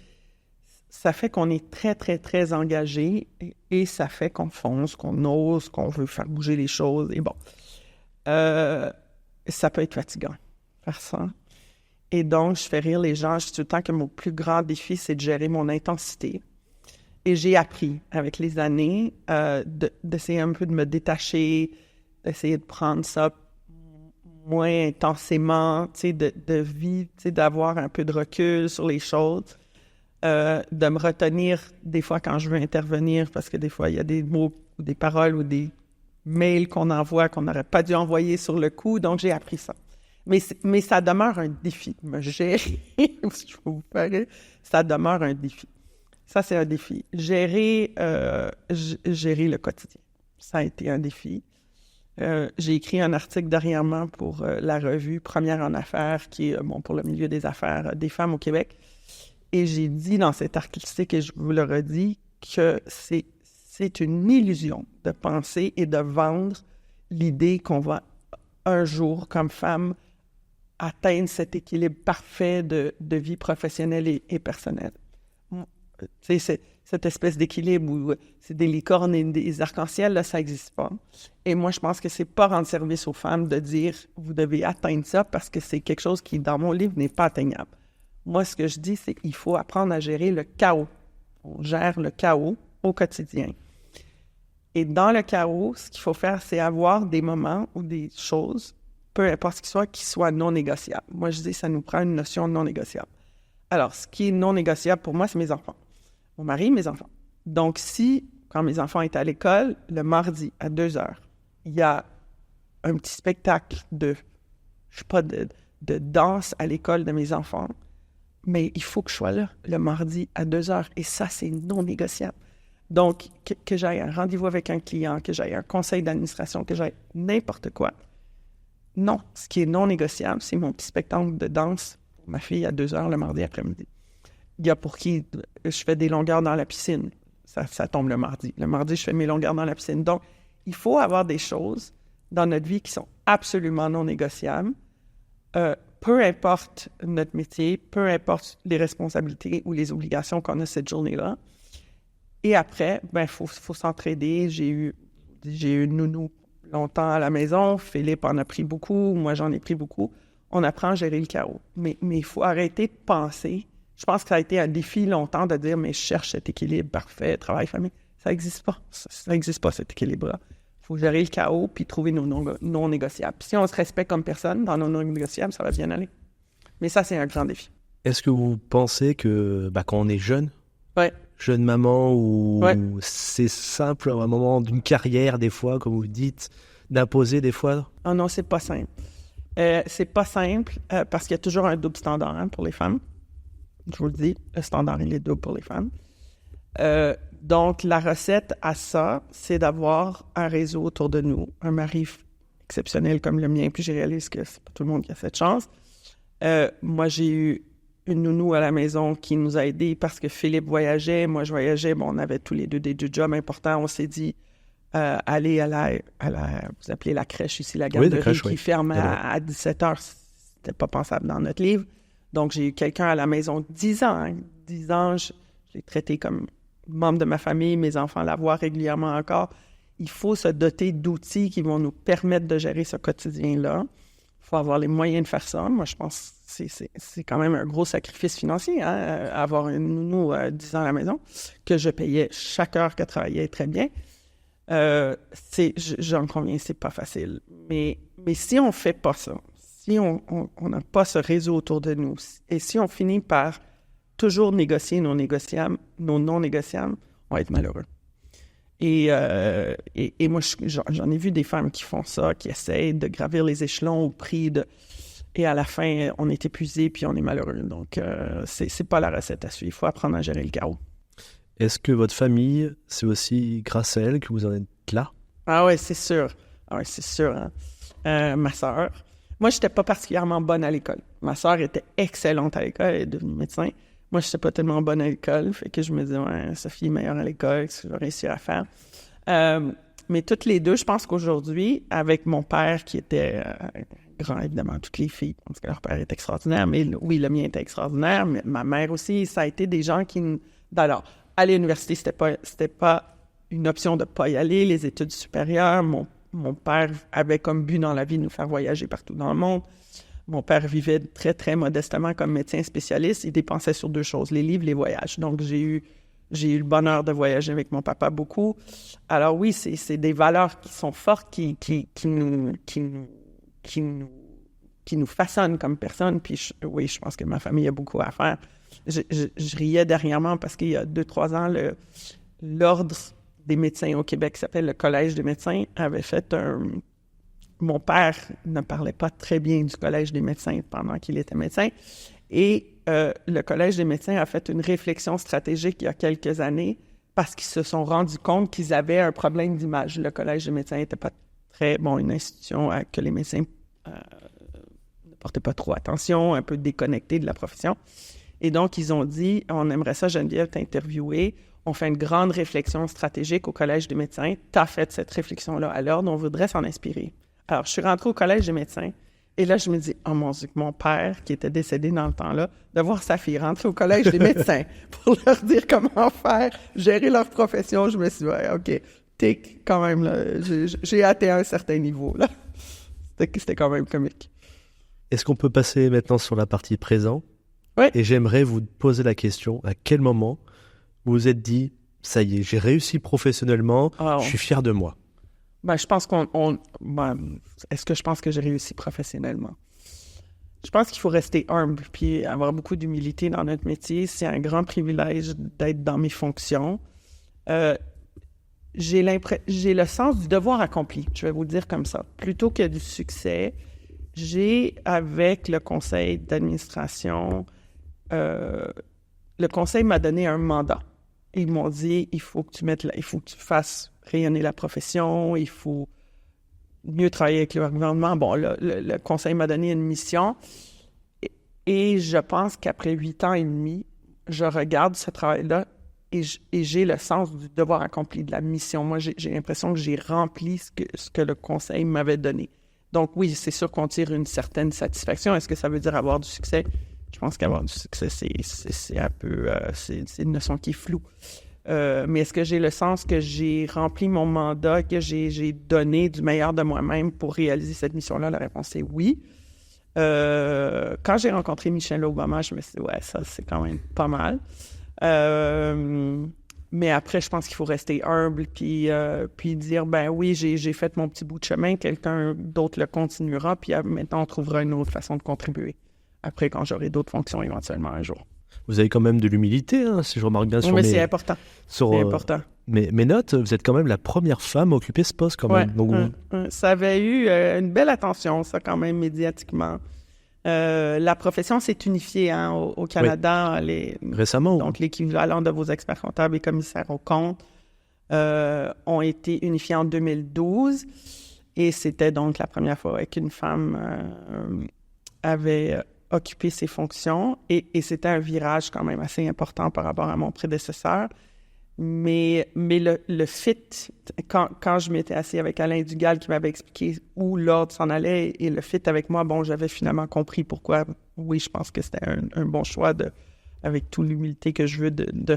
ça fait qu'on est très, très, très engagé et ça fait qu'on fonce, qu'on ose, qu'on veut faire bouger les choses. Et bon, ça peut être fatigant, faire ça. Et donc, je fais rire les gens. Je dis tout le temps que mon plus grand défi, c'est de gérer mon intensité. Et j'ai appris, avec les années, d'essayer un peu de me détacher, d'essayer de prendre ça moins intensément, tu sais, de vivre, tu sais, d'avoir un peu de recul sur les choses, de me retenir des fois quand je veux intervenir, parce que des fois, il y a des mots ou des paroles ou des mails qu'on envoie qu'on n'aurait pas dû envoyer sur le coup, donc j'ai appris ça. Mais ça demeure un défi. Me gérer, je vais vous faire rire, ça demeure un défi. Ça, c'est un défi. Gérer le quotidien, ça a été un défi. J'ai écrit un article dernièrement pour la revue Première en affaires, qui est pour le milieu des affaires des femmes au Québec. Et j'ai dit dans cet article, et je vous le redis, que c'est une illusion de penser et de vendre l'idée qu'on va un jour, comme femme, atteindre cet équilibre parfait de vie professionnelle et personnelle. Tu sais, cette espèce d'équilibre où c'est des licornes et des arcs-en-ciel, là, ça n'existe pas. Et moi, je pense que c'est pas rendre service aux femmes de dire « vous devez atteindre ça » parce que c'est quelque chose qui, dans mon livre, n'est pas atteignable. Moi, ce que je dis, c'est qu'il faut apprendre à gérer le chaos. On gère le chaos au quotidien. Et dans le chaos, ce qu'il faut faire, c'est avoir des moments ou des choses, peu importe ce qui soit non négociable. Moi, je dis ça nous prend une notion non négociable. Alors, ce qui est non négociable pour moi, c'est mes enfants. Mon mari, mes enfants. Donc, quand mes enfants étaient à l'école, le mardi à 2h, il y a un petit spectacle de danse à l'école de mes enfants, mais il faut que je sois là le mardi à 2h. Et ça, c'est non négociable. Donc, que j'aille un rendez-vous avec un client, que j'aille un conseil d'administration, que j'aille n'importe quoi. Non, ce qui est non négociable, c'est mon petit spectacle de danse pour ma fille à 2h le mardi après-midi. Il y a pour qui je fais des longueurs dans la piscine. Ça tombe le mardi. Le mardi, je fais mes longueurs dans la piscine. Donc, il faut avoir des choses dans notre vie qui sont absolument non négociables. Peu importe notre métier, peu importe les responsabilités ou les obligations qu'on a cette journée-là. Et après, faut s'entraider. J'ai eu une nounou longtemps à la maison. Philippe en a pris beaucoup. Moi, j'en ai pris beaucoup. On apprend à gérer le chaos. Mais il faut arrêter de penser Je pense que ça a été un défi longtemps de dire, mais je cherche cet équilibre parfait, travail-famille. Ça n'existe pas. Ça n'existe pas, cet équilibre-là. Il faut gérer le chaos puis trouver nos non négociables. Si on se respecte comme personne dans nos non négociables, ça va bien aller. Mais ça, c'est un grand défi. Est-ce que vous pensez que quand on est jeune, Ouais. jeune maman, ou Ouais. c'est simple à un moment d'une carrière, des fois, comme vous dites, d'imposer des fois? Oh non, c'est pas simple. C'est pas simple parce qu'il y a toujours un double standard pour les femmes. Je vous le dis, le standard, il est double pour les femmes. Donc, la recette à ça, c'est d'avoir un réseau autour de nous, un mari exceptionnel comme le mien, puis j'ai réalisé que c'est pas tout le monde qui a cette chance. Moi, j'ai eu une nounou à la maison qui nous a aidés parce que Philippe voyageait, moi je voyageais, on avait tous les deux des jobs importants. On s'est dit, aller à la, vous appelez la crèche ici, la garderie, la crèche, qui oui. ferme à 17h, c'était pas pensable dans notre livre. Donc, j'ai eu quelqu'un à la maison 10 ans. Hein. 10 ans, je l'ai traité comme membre de ma famille, mes enfants la voient régulièrement encore. Il faut se doter d'outils qui vont nous permettre de gérer ce quotidien-là. Il faut avoir les moyens de faire ça. Moi, je pense que c'est quand même un gros sacrifice financier, hein, avoir une nounou 10 ans à la maison, que je payais chaque heure qu'elle travaillait très bien. J'en conviens, c'est pas facile. Mais si on fait pas ça, si on n'a pas ce réseau autour de nous, et si on finit par toujours négocier nos non négociables, on va être malheureux. Et moi, j'en ai vu des femmes qui font ça, qui essayent de gravir les échelons au prix de... Et à la fin, on est épuisé puis on est malheureux. Donc, c'est pas la recette à suivre. Il faut apprendre à gérer le chaos. Est-ce que votre famille, c'est aussi grâce à elle que vous en êtes là? Ah ouais, c'est sûr. Ah ouais, c'est sûr. Hein. Ma sœur. Moi, je n'étais pas particulièrement bonne à l'école. Ma sœur était excellente à l'école. Elle est devenue médecin. Moi, je n'étais pas tellement bonne à l'école. Fait que je me disais, ouais, Sophie est meilleure à l'école. Qu'est-ce que je vais réussir à faire? Mais toutes les deux, je pense qu'aujourd'hui, avec mon père qui était grand, évidemment, toutes les filles, parce que leur père est extraordinaire, mais oui, le mien était extraordinaire, mais ma mère aussi, ça a été des gens qui... Alors, à l'université, c'était pas une option de ne pas y aller, les études supérieures. Mon père avait comme but dans la vie de nous faire voyager partout dans le monde. Mon père vivait très, très modestement comme médecin spécialiste. Il dépensait sur 2 choses, les livres, les voyages. Donc, j'ai eu le bonheur de voyager avec mon papa beaucoup. Alors oui, c'est des valeurs qui sont fortes, qui nous façonnent comme personnes. Puis oui, je pense que ma famille a beaucoup à faire. Je riais dernièrement parce qu'il y a 2-3 ans, l'Ordre des médecins au Québec, qui s'appelle le Collège des médecins, avait fait Mon père ne parlait pas très bien du Collège des médecins pendant qu'il était médecin. Et le Collège des médecins a fait une réflexion stratégique il y a quelques années parce qu'ils se sont rendus compte qu'ils avaient un problème d'image. Le Collège des médecins n'était pas très une institution que les médecins ne portaient pas trop attention, un peu déconnectés de la profession. Et donc, ils ont dit, on aimerait ça, Geneviève, t'interviewer. On fait une grande réflexion stratégique au Collège des médecins. Tu as fait cette réflexion-là à l'Ordre, on voudrait s'en inspirer. Alors, je suis rentrée au Collège des médecins. Et là, je me dis, oh mon Dieu, que mon père, qui était décédé dans le temps-là, de voir sa fille rentrer au Collège des médecins pour leur dire comment faire, gérer leur profession. Je me suis dit, ouais, OK, quand même, là, j'ai atteint un certain niveau, là. C'était quand même comique. Est-ce qu'on peut passer maintenant sur la partie présent? Oui. Et j'aimerais vous poser la question, à quel moment vous vous êtes dit, ça y est, j'ai réussi professionnellement, je suis fier de moi? Je pense est-ce que je pense que j'ai réussi professionnellement? Je pense qu'il faut rester humble puis avoir beaucoup d'humilité dans notre métier. C'est un grand privilège d'être dans mes fonctions. J'ai le sens du devoir accompli, je vais vous le dire comme ça. Plutôt que du succès, j'ai, avec le conseil d'administration, le conseil m'a donné un mandat. Ils m'ont dit, il faut que tu fasses rayonner la profession, il faut mieux travailler avec le gouvernement. Bon, le conseil m'a donné une mission et je pense qu'après 8 ans et demi, je regarde ce travail-là et j'ai le sens du devoir accompli, de la mission. Moi, j'ai l'impression que j'ai rempli ce que le conseil m'avait donné. Donc oui, c'est sûr qu'on tire une certaine satisfaction. Est-ce que ça veut dire avoir du succès? Je pense qu'avoir du succès, c'est un peu... c'est une notion qui est floue. Mais est-ce que j'ai le sens que j'ai rempli mon mandat, que j'ai donné du meilleur de moi-même pour réaliser cette mission-là? La réponse est oui. Quand j'ai rencontré Michelle Obama, je me suis dit, ouais, ça, c'est quand même pas mal. Mais après, je pense qu'il faut rester humble puis dire, ben oui, j'ai fait mon petit bout de chemin, quelqu'un d'autre le continuera, puis maintenant, on trouvera une autre façon de contribuer. Après, quand j'aurai d'autres fonctions éventuellement un jour. Vous avez quand même de l'humilité, hein, si je remarque bien sur mais mes... c'est important. Sur, c'est important. Mes notes, vous êtes quand même la première femme à occuper ce poste quand même. Donc, Ça avait eu une belle attention, ça, quand même, médiatiquement. La profession s'est unifiée au Canada. Récemment? Donc, l'équivalent de vos experts comptables et commissaires aux comptes ont été unifiés en 2012. Et c'était donc la première fois qu'une femme avait occupé ces fonctions. Et c'était un virage quand même assez important par rapport à mon prédécesseur. Mais le fit, quand je m'étais assis avec Alain Dugal qui m'avait expliqué où l'ordre s'en allait et le fit avec moi, bon, j'avais finalement compris pourquoi. Oui, je pense que c'était un bon choix avec toute l'humilité que je veux de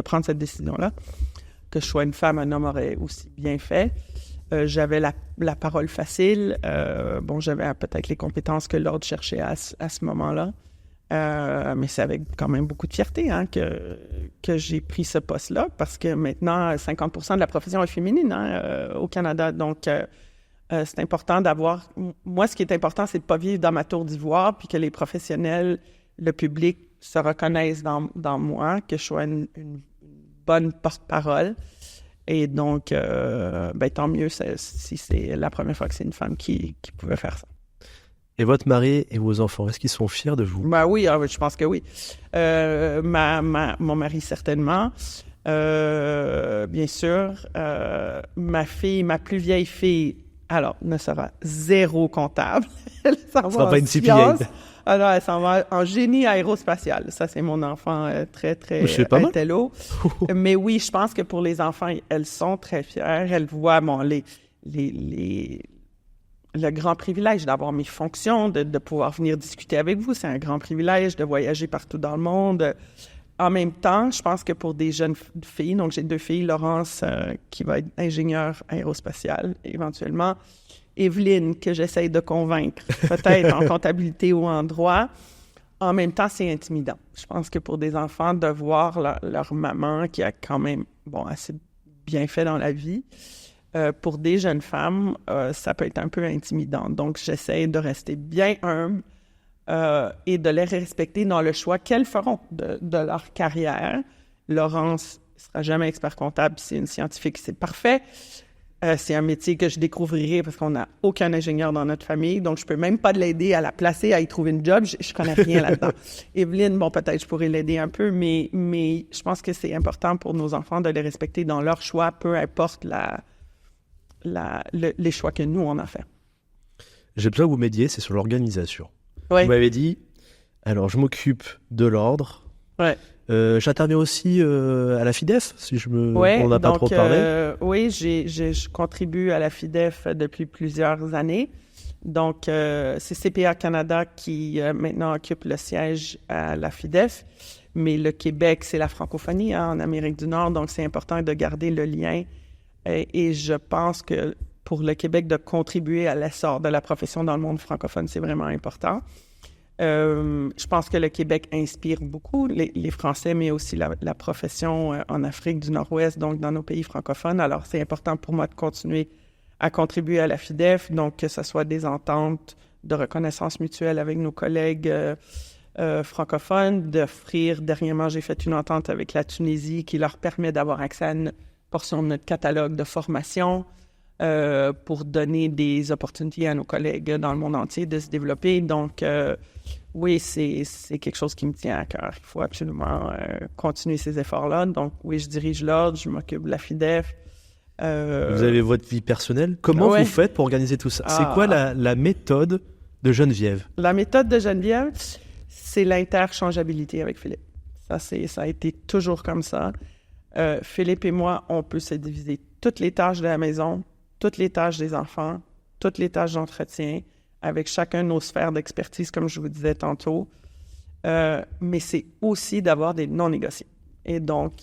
prendre cette décision-là. Que je sois une femme, un homme aurait aussi bien fait. J'avais la parole facile. J'avais peut-être les compétences que l'ordre cherchait à ce moment-là. Mais c'est avec quand même beaucoup de fierté que j'ai pris ce poste-là, parce que maintenant, 50% de la profession est féminine au Canada. Donc, c'est important d'avoir... Moi, ce qui est important, c'est de ne pas vivre dans ma tour d'ivoire, puis que les professionnels, le public, se reconnaissent dans moi, que je sois une bonne porte-parole. Et donc, tant mieux si c'est la première fois que c'est une femme qui pouvait faire ça. Et votre mari et vos enfants, est-ce qu'ils sont fiers de vous? Ben oui, je pense que oui. Mon mari, certainement. Bien sûr. Ma plus vieille fille, alors, ne sera zéro comptable. Elle s'en va pas une CPA. Alors, elle s'en va en génie aérospatial. Ça, c'est mon enfant très, très intello. Mais oui, je pense que pour les enfants, elles sont très fières. Elles voient, le grand privilège d'avoir mes fonctions, de pouvoir venir discuter avec vous. C'est un grand privilège de voyager partout dans le monde. En même temps, je pense que pour des jeunes filles, donc j'ai 2 filles, Laurence, qui va être ingénieure aérospatiale éventuellement, Evelyne, que j'essaye de convaincre, peut-être en comptabilité ou en droit. En même temps, c'est intimidant. Je pense que pour des enfants, de voir leur maman, qui a quand même, assez bien fait dans la vie, pour des jeunes femmes, ça peut être un peu intimidant. Donc, j'essaie de rester bien humble et de les respecter dans le choix qu'elles feront de leur carrière. Laurence ne sera jamais expert comptable, c'est une scientifique, c'est parfait. C'est un métier que je découvrirai parce qu'on n'a aucun ingénieur dans notre famille, donc je ne peux même pas l'aider à la placer, à y trouver une job. Je ne connais rien là-dedans. Evelyne, peut-être je pourrais l'aider un peu, mais je pense que c'est important pour nos enfants de les respecter dans leur choix, peu importe les choix que nous, on a fait. J'ai besoin que vous m'aidiez, c'est sur l'organisation. Ouais. Vous m'avez dit, alors je m'occupe de l'ordre. Ouais. J'interviens aussi à la FIDEF, on n'a pas trop parlé. Oui, je contribue à la FIDEF depuis plusieurs années. Donc, c'est CPA Canada qui maintenant occupe le siège à la FIDEF. Mais le Québec, c'est la francophonie en Amérique du Nord, donc c'est important de garder le lien. Et je pense que pour le Québec, de contribuer à l'essor de la profession dans le monde francophone, c'est vraiment important. Je pense que le Québec inspire beaucoup les Français, mais aussi la profession en Afrique du Nord-Ouest, donc dans nos pays francophones. Alors, c'est important pour moi de continuer à contribuer à la FIDEF, donc que ce soit des ententes de reconnaissance mutuelle avec nos collègues francophones, d'offrir, dernièrement, j'ai fait une entente avec la Tunisie qui leur permet d'avoir accès à une portion de notre catalogue de formation pour donner des opportunités à nos collègues dans le monde entier de se développer. Donc, oui, c'est quelque chose qui me tient à cœur. Il faut absolument continuer ces efforts-là. Donc, oui, je dirige l'ordre, je m'occupe de la FIDEF. Vous avez votre vie personnelle. Comment vous faites pour organiser tout ça? C'est quoi la méthode de Geneviève? La méthode de Geneviève, c'est l'interchangeabilité avec Philippe. Ça a été toujours comme ça. Philippe et moi, on peut se diviser toutes les tâches de la maison, toutes les tâches des enfants, toutes les tâches d'entretien, avec chacun nos sphères d'expertise, comme je vous disais tantôt. Mais c'est aussi d'avoir des non-négociés. Et donc,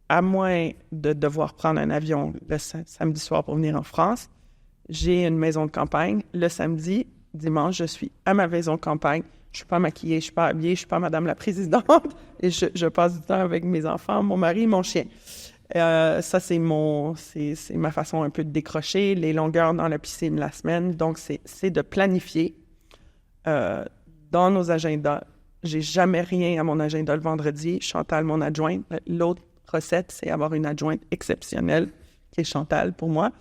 à moins de devoir prendre un avion le samedi soir pour venir en France, j'ai une maison de campagne le samedi dimanche, je suis à ma maison de campagne. Je suis pas maquillée, je suis pas habillée, je suis pas Madame la Présidente. Et je passe du temps avec mes enfants, mon mari, mon chien. Ça, c'est ma façon un peu de décrocher. Les longueurs dans la piscine la semaine. Donc, c'est de planifier dans nos agendas. J'ai jamais rien à mon agenda le vendredi. Chantal, mon adjointe. L'autre recette, c'est avoir une adjointe exceptionnelle, qui est Chantal pour moi.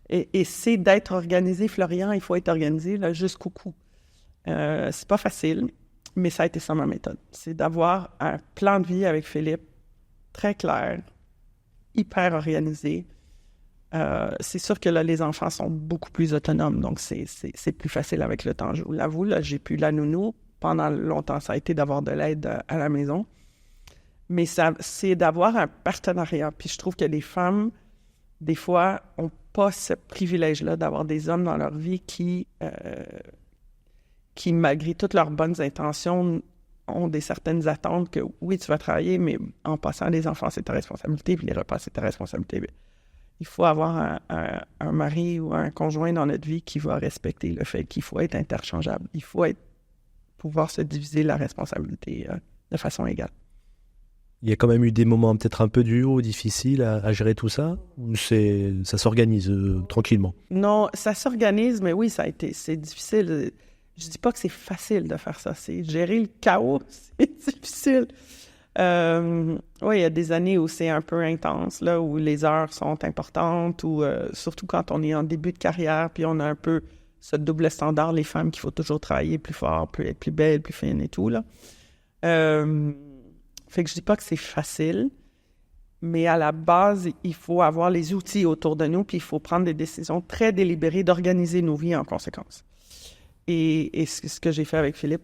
Et c'est d'être organisé, Florian. Il faut être organisé là, jusqu'au cou. C'est pas facile, mais ça a été ça ma méthode. C'est d'avoir un plan de vie avec Philippe très clair, hyper organisé. C'est sûr que là, les enfants sont beaucoup plus autonomes, donc c'est plus facile avec le temps. Je vous l'avoue, là, j'ai pu la nounou. Pendant longtemps, ça a été d'avoir de l'aide à la maison. Mais c'est d'avoir un partenariat. Puis je trouve que les femmes, des fois, n'ont pas ce privilège-là d'avoir des hommes dans leur vie qui, malgré toutes leurs bonnes intentions, ont certaines attentes que, oui, tu vas travailler, mais en passant les enfants, c'est ta responsabilité, puis les repas, c'est ta responsabilité. Il faut avoir un mari ou un conjoint dans notre vie qui va respecter le fait qu'il faut être interchangeable. Il faut pouvoir se diviser la responsabilité de façon égale. Il y a quand même eu des moments peut-être un peu durs ou difficiles à gérer tout ça, ou ça s'organise tranquillement? Non, ça s'organise, mais oui, c'est difficile. Je dis pas que c'est facile de faire ça. C'est gérer le chaos, c'est difficile. Oui, il y a des années où c'est un peu intense, là, où les heures sont importantes, ou surtout quand on est en début de carrière, puis on a un peu ce double standard, les femmes, qu'il faut toujours travailler plus fort, être plus belle, plus fine et tout, là. Fait que je dis pas que c'est facile, mais à la base, il faut avoir les outils autour de nous, puis il faut prendre des décisions très délibérées d'organiser nos vies en conséquence. Et ce que j'ai fait avec Philippe,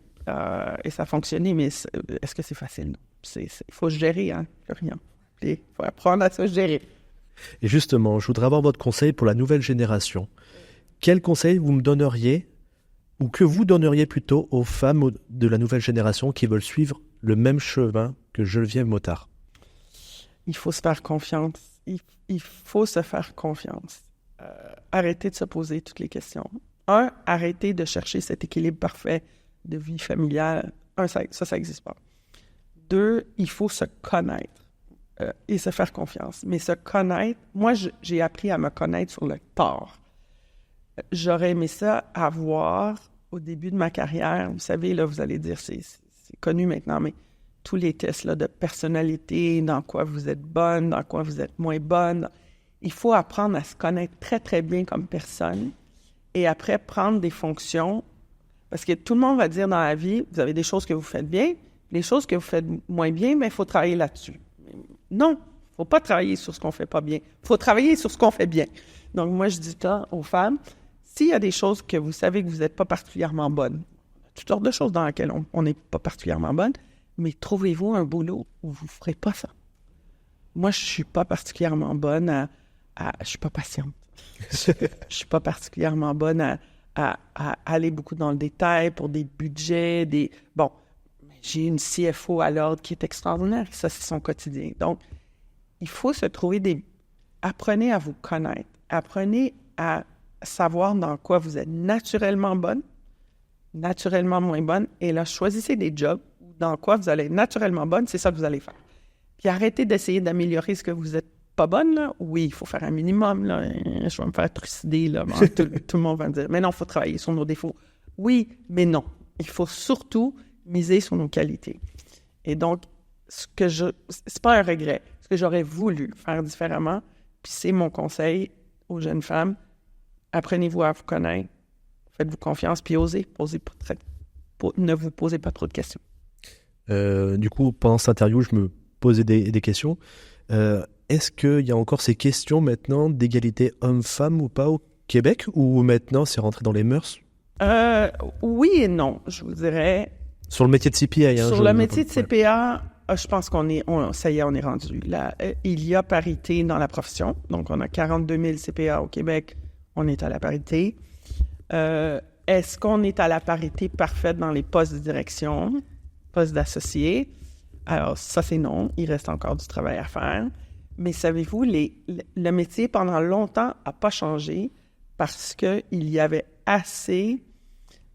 et ça a fonctionné, mais est-ce que c'est facile? Il faut se gérer, hein, Florian. Il faut apprendre à se gérer. Et justement, je voudrais avoir votre conseil pour la nouvelle génération. Quel conseil vous me donneriez, ou que vous donneriez plutôt aux femmes de la nouvelle génération qui veulent suivre le même chemin que Geneviève Mottard? Il faut se faire confiance. Il faut se faire confiance. Arrêter de se poser toutes les questions. Arrêter de chercher cet équilibre parfait de vie familiale. Ça n'existe pas. 2, il faut se connaître et se faire confiance. Mais se connaître, moi, j'ai appris à me connaître sur le tard. J'aurais aimé ça avoir, au début de ma carrière, vous savez, là, vous allez dire, c'est connu maintenant, mais tous les tests là, de personnalité, dans quoi vous êtes bonne, dans quoi vous êtes moins bonne. Il faut apprendre à se connaître très, très bien comme personne et après prendre des fonctions, parce que tout le monde va dire dans la vie, vous avez des choses que vous faites bien, les choses que vous faites moins bien, mais il faut travailler là-dessus. Non, il ne faut pas travailler sur ce qu'on ne fait pas bien. Il faut travailler sur ce qu'on fait bien. Donc, moi, je dis ça aux femmes, s'il y a des choses que vous savez que vous n'êtes pas particulièrement bonne, toutes sortes de choses dans lesquelles on n'est pas particulièrement bonne, mais trouvez-vous un boulot où vous ne ferez pas ça. Moi, je ne suis pas particulièrement bonne je ne suis pas patiente. Je ne suis pas particulièrement bonne à aller beaucoup dans le détail pour des budgets, Bon, j'ai une CFO à l'ordre qui est extraordinaire. Ça, c'est son quotidien. Donc, il faut se trouver Apprenez à vous connaître. Apprenez à savoir dans quoi vous êtes naturellement bonne, naturellement moins bonne. Et là, choisissez des jobs dans quoi vous allez être naturellement bonne. C'est ça que vous allez faire. Puis arrêtez d'essayer d'améliorer ce que vous n'êtes pas bonne, là. Oui, il faut faire un minimum, là. Je vais me faire trucider, là. Bon, tout le monde va me dire, mais non, il faut travailler sur nos défauts. Oui, mais non. Il faut surtout miser sur nos qualités. Et donc, c'est pas un regret. Ce que j'aurais voulu faire différemment, puis c'est mon conseil aux jeunes femmes, apprenez-vous à vous connaître, faites-vous confiance, puis osez. Ne vous posez pas trop de questions. Du coup, pendant cette interview, je me posais des questions. Est-ce qu'il y a encore ces questions maintenant d'égalité homme-femme ou pas au Québec, ou maintenant c'est rentré dans les mœurs? Oui et non, je vous dirais. Sur le métier de CPA. Sur le métier de CPA, je pense ça y est, on est rendu. Là, il y a parité dans la profession. Donc, on a 42 000 CPA au Québec. On est à la parité. Est-ce qu'on est à la parité parfaite dans les postes de direction, postes d'associés? Alors, ça, c'est non. Il reste encore du travail à faire. Mais savez-vous, le métier, pendant longtemps, n'a pas changé parce qu'il y avait assez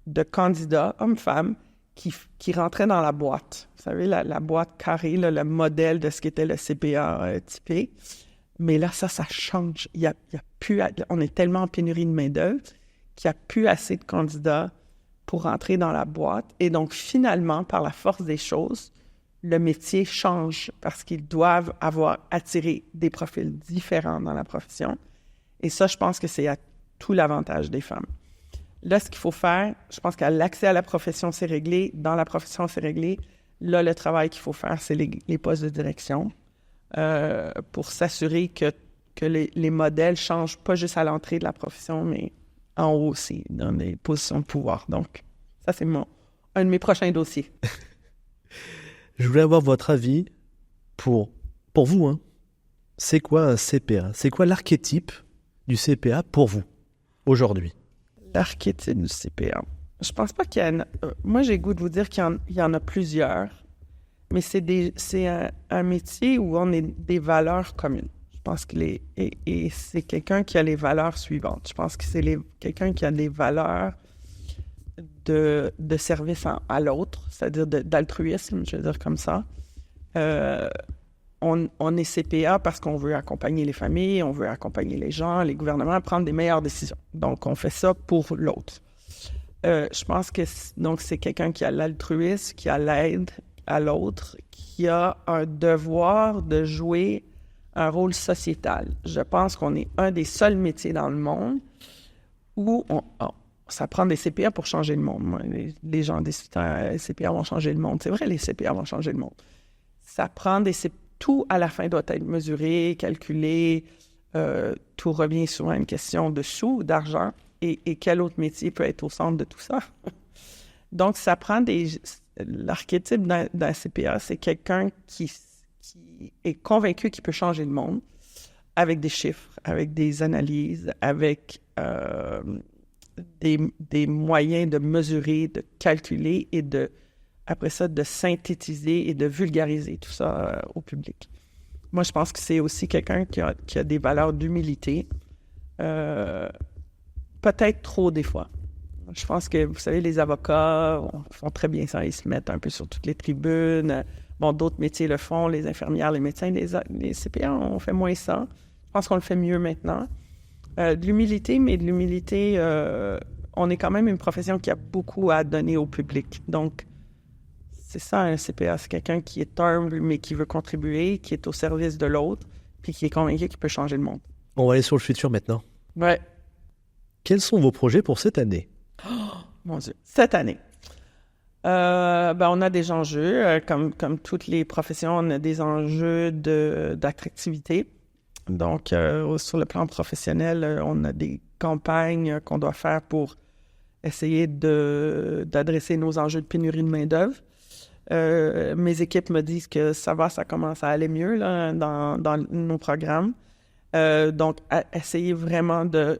de candidats, hommes-femmes, qui rentraient dans la boîte. Vous savez, la boîte carrée, là, le modèle de ce qu'était le CPA typé. Mais là, ça change. Il y a plus, on est tellement en pénurie de main-d'œuvre qu'il n'y a plus assez de candidats pour rentrer dans la boîte. Et donc, finalement, par la force des choses, le métier change parce qu'ils doivent avoir attiré des profils différents dans la profession. Et ça, je pense que c'est à tout l'avantage des femmes. Là, ce qu'il faut faire, je pense que l'accès à la profession, c'est réglé. Dans la profession, c'est réglé. Là, le travail qu'il faut faire, c'est les postes de direction pour s'assurer que les modèles changent pas juste à l'entrée de la profession, mais en haut aussi, dans les positions de pouvoir. Donc, ça, c'est un de mes prochains dossiers. Je voulais avoir votre avis pour vous. Hein. C'est quoi un CPA? C'est quoi l'archétype du CPA pour vous, aujourd'hui? L'archétype du CPA. Je pense pas qu'il y a... moi, j'ai le goût de vous dire qu'il y en a plusieurs, mais c'est un métier où on a des valeurs communes. Je pense que et c'est quelqu'un qui a les valeurs suivantes. Je pense que c'est quelqu'un qui a des valeurs de service à l'autre, c'est-à-dire d'altruisme, je veux dire comme ça. On est CPA parce qu'on veut accompagner les familles, on veut accompagner les gens, les gouvernements à prendre des meilleures décisions. Donc, on fait ça pour l'autre. Je pense que donc c'est quelqu'un qui a l'altruisme, qui a l'aide à l'autre, qui a un devoir de jouer un rôle sociétal. Je pense qu'on est un des seuls métiers dans le monde où ça prend des CPA pour changer le monde. Moi, les gens des CPA vont changer le monde. C'est vrai, les CPA vont changer le monde. Ça prend tout à la fin doit être mesuré, calculé. Tout revient souvent à une question de sous, d'argent. Et quel autre métier peut être au centre de tout ça? Donc, ça prend l'archétype d'un CPA, c'est quelqu'un qui est convaincu qu'il peut changer le monde avec des chiffres, avec des analyses, avec des moyens de mesurer, de calculer et après ça, de synthétiser et de vulgariser tout ça au public. Moi, je pense que c'est aussi quelqu'un qui a des valeurs d'humilité, peut-être trop des fois. Je pense que, vous savez, les avocats font très bien ça, ils se mettent un peu sur toutes les tribunes. Bon, d'autres métiers le font, les infirmières, les médecins, les CPA, on fait moins ça. Je pense qu'on le fait mieux maintenant. De l'humilité, mais de l'humilité, on est quand même une profession qui a beaucoup à donner au public. Donc, c'est ça, un CPA. C'est quelqu'un qui est humble, mais qui veut contribuer, qui est au service de l'autre, puis qui est convaincu qu'il peut changer le monde. On va aller sur le futur maintenant. Ouais. Quels sont vos projets pour cette année? Oh, mon Dieu. Cette année. On a des enjeux. Comme toutes les professions, on a des enjeux d'attractivité. Donc, sur le plan professionnel, on a des campagnes qu'on doit faire pour essayer d'adresser nos enjeux de pénurie de main-d'œuvre. Mes équipes me disent que ça commence à aller mieux là, dans nos programmes. Donc, essayer vraiment de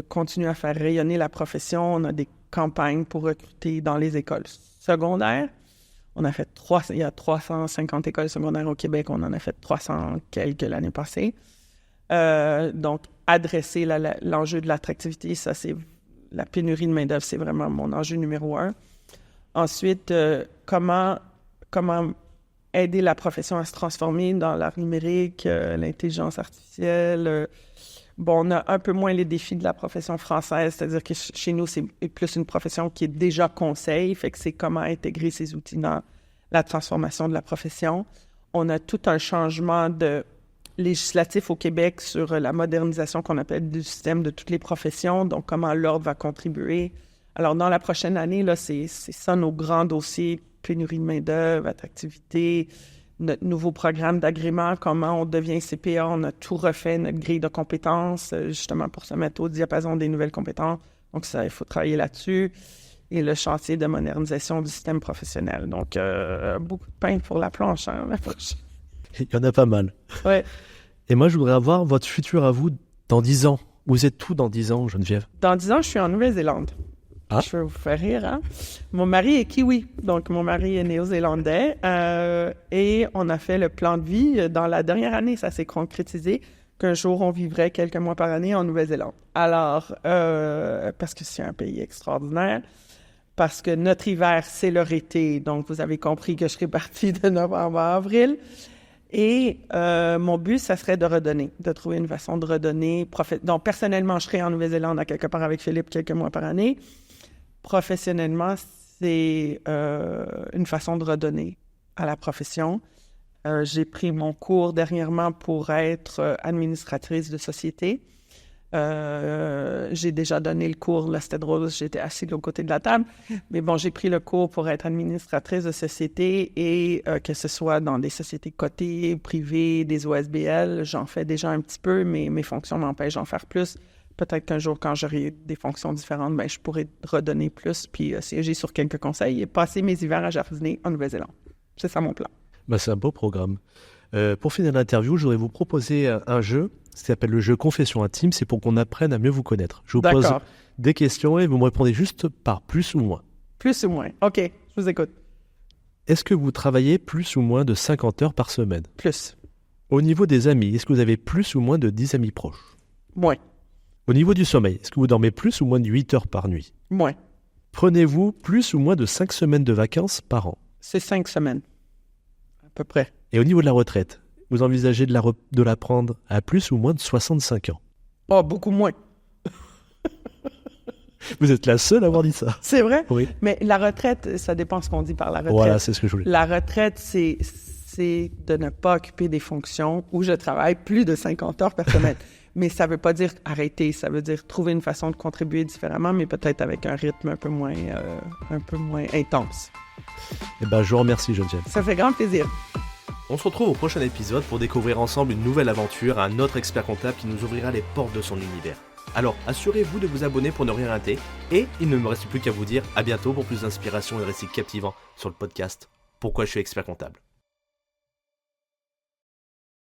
continuer à faire rayonner la profession. On a des campagnes pour recruter dans les écoles secondaires. On a fait il y a 350 écoles secondaires au Québec. On en a fait 300 quelques l'année passée. Donc, adresser l'enjeu de l'attractivité, ça, c'est la pénurie de main-d'œuvre, c'est vraiment mon enjeu numéro 1. Ensuite, comment aider la profession à se transformer dans l'art numérique, l'intelligence artificielle. On a un peu moins les défis de la profession française, c'est-à-dire que chez nous, c'est plus une profession qui est déjà conseil, fait que c'est comment intégrer ces outils dans la transformation de la profession. On a tout un changement législatif au Québec sur la modernisation qu'on appelle du système de toutes les professions, donc comment l'ordre va contribuer. Alors, dans la prochaine année, là, c'est ça nos grands dossiers, pénurie de main-d'œuvre, attractivité, notre nouveau programme d'agrément, comment on devient CPA. On a tout refait, notre grille de compétences, justement pour se mettre au diapason des nouvelles compétences. Donc, ça, il faut travailler là-dessus. Et le chantier de modernisation du système professionnel. Donc, beaucoup de pain pour la planche, hein, la prochaine. Il y en a pas mal. Ouais. Et moi, je voudrais avoir votre futur à vous dans 10 ans. Vous êtes où dans 10 ans, Geneviève? Dans 10 ans, je suis en Nouvelle-Zélande. Ah. Je vais vous faire rire, hein? Mon mari est kiwi, donc mon mari est néo-zélandais. Et on a fait le plan de vie. Dans la dernière année, ça s'est concrétisé qu'un jour, on vivrait quelques mois par année en Nouvelle-Zélande. Alors, parce que c'est un pays extraordinaire. parce que notre hiver, c'est leur été. Donc, vous avez compris que je serai partie de novembre à avril. Et mon but, ça serait de redonner, de trouver une façon de redonner. Donc, personnellement, je serai en Nouvelle-Zélande à quelque part avec Philippe quelques mois par année. Professionnellement, c'est une façon de redonner à la profession. J'ai pris mon cours dernièrement pour être administratrice de société. J'ai déjà donné le cours, là c'était drôle, j'étais assise de l'autre côté de la table, mais bon, j'ai pris le cours pour être administratrice de société et que ce soit dans des sociétés cotées, privées, des OSBL, j'en fais déjà un petit peu, mais mes fonctions m'empêchent d'en faire plus. Peut-être qu'un jour, quand j'aurai des fonctions différentes, ben, je pourrai redonner plus, puis siéger sur quelques conseils et passer mes hivers à jardiner en Nouvelle-Zélande. C'est ça mon plan. Ben, c'est un beau programme. Pour finir l'interview, je voudrais vous proposer un jeu qui s'appelle le jeu Confession intime. C'est pour qu'on apprenne à mieux vous connaître. Je vous pose des questions et vous me répondez juste par plus ou moins. Plus ou moins. OK, je vous écoute. Est-ce que vous travaillez plus ou moins de 50 heures par semaine? Plus. Au niveau des amis, est-ce que vous avez plus ou moins de 10 amis proches? Moins. Au niveau du sommeil, est-ce que vous dormez plus ou moins de 8 heures par nuit? Moins. Prenez-vous plus ou moins de 5 semaines de vacances par an? C'est 5 semaines. À peu près. Et au niveau de la retraite, vous envisagez de la prendre à plus ou moins de 65 ans? Oh, beaucoup moins. Vous êtes la seule à avoir dit ça. C'est vrai? Oui. Mais la retraite, ça dépend ce qu'on dit par la retraite. Voilà, c'est ce que je voulais. La retraite, c'est de ne pas occuper des fonctions où je travaille plus de 50 heures par semaine. Mais ça ne veut pas dire arrêter, ça veut dire trouver une façon de contribuer différemment, mais peut-être avec un rythme un peu moins intense. Eh ben, je vous remercie, Geneviève. Ça fait grand plaisir. On se retrouve au prochain épisode pour découvrir ensemble une nouvelle aventure, un autre expert comptable qui nous ouvrira les portes de son univers. Alors, assurez-vous de vous abonner pour ne rien rater, et il ne me reste plus qu'à vous dire à bientôt pour plus d'inspiration et de récits captivants sur le podcast Pourquoi je suis expert comptable.